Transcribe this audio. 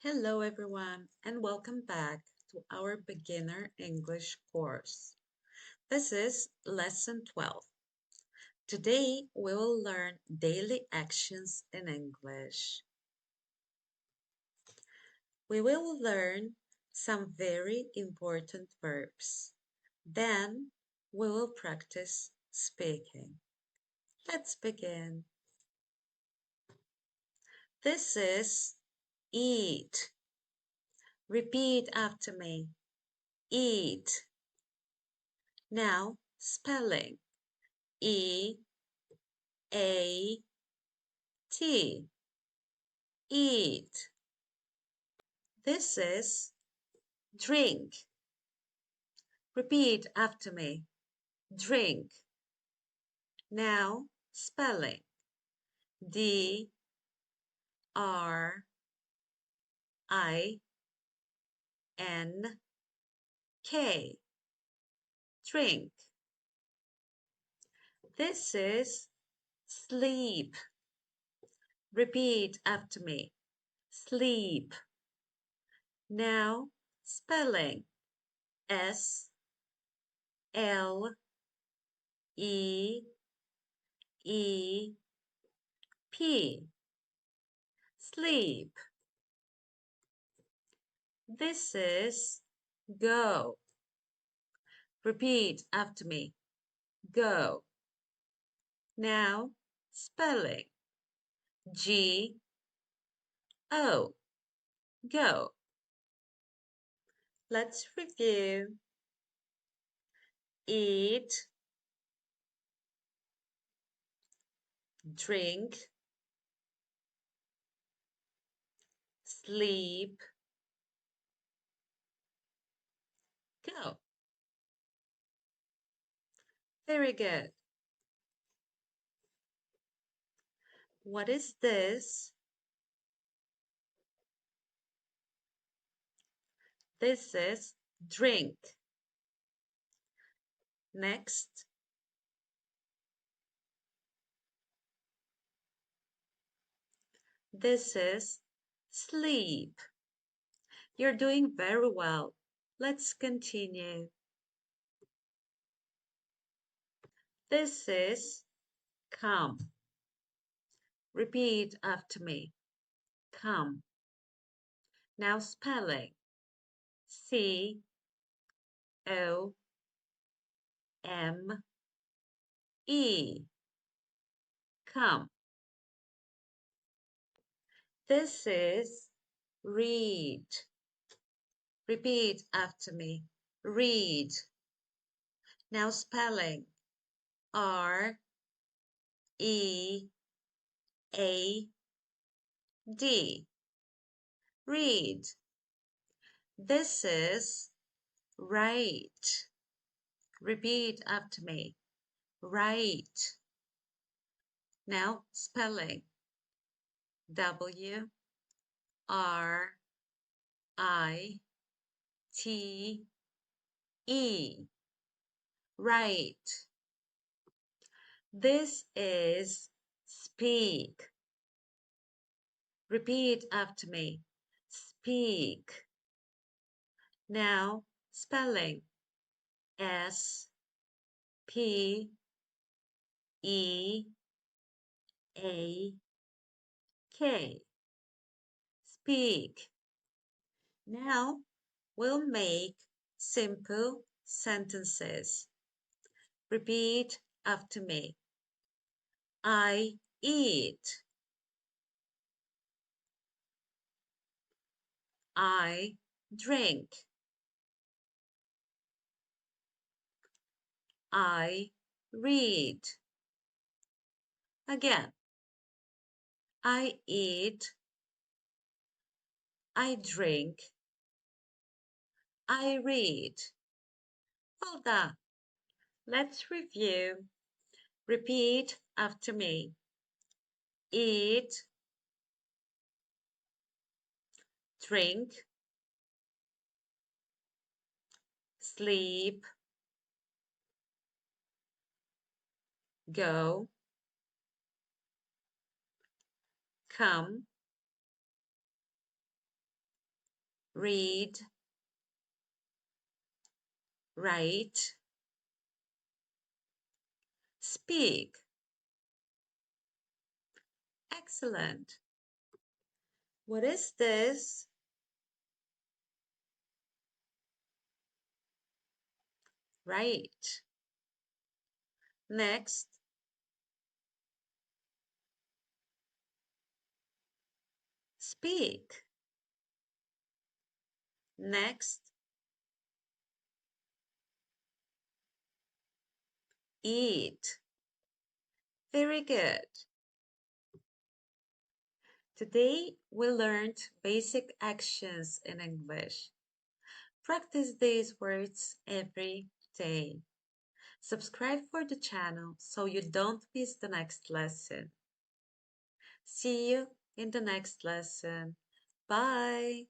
Hello, everyone, and welcome back to our beginner English course. This is lesson 12. Today, we will learn daily actions in English. We will learn some very important verbs. Then, we will practice speaking. Let's begin. This is eat. Repeat after me. Eat. Now, spelling. E A T. Eat. This is drink. Repeat after me. Drink. Now spelling. D-R-I-N-K. Drink. This is sleep. Repeat after me. Sleep. Now spelling. S-L-E-E-P. Sleep. This is go. Repeat after me. Go. Now spelling. G-O. Go. Let's review. Eat, drink, sleep, go. Very good. What is this? This is drink. Next. This is sleep. You're doing very well. Let's continue. This is come. Repeat after me. Come. Now spelling. C-O-M-E. Come. This is read. Repeat after me. Read. Now spelling. R-E-A-D. Read. This is write. Repeat after me. Write. Now spelling. W-R-I-T-E. Write. This is speak. Repeat after me. Speak. Now spelling. S P E A K. Speak. Now we'll make simple sentences. Repeat after me. I eat. I drink. I read. Again. I eat. I drink. I read. Well done. Let's review. Repeat after me. Eat, drink, sleep, go, come, read, write, speak. Excellent. What is this? Right. Next, speak. Next, eat. Very good. Today we learned basic actions in English. Practice these words every day. Subscribe for the channel so you don't miss the next lesson. See you in the next lesson. Bye.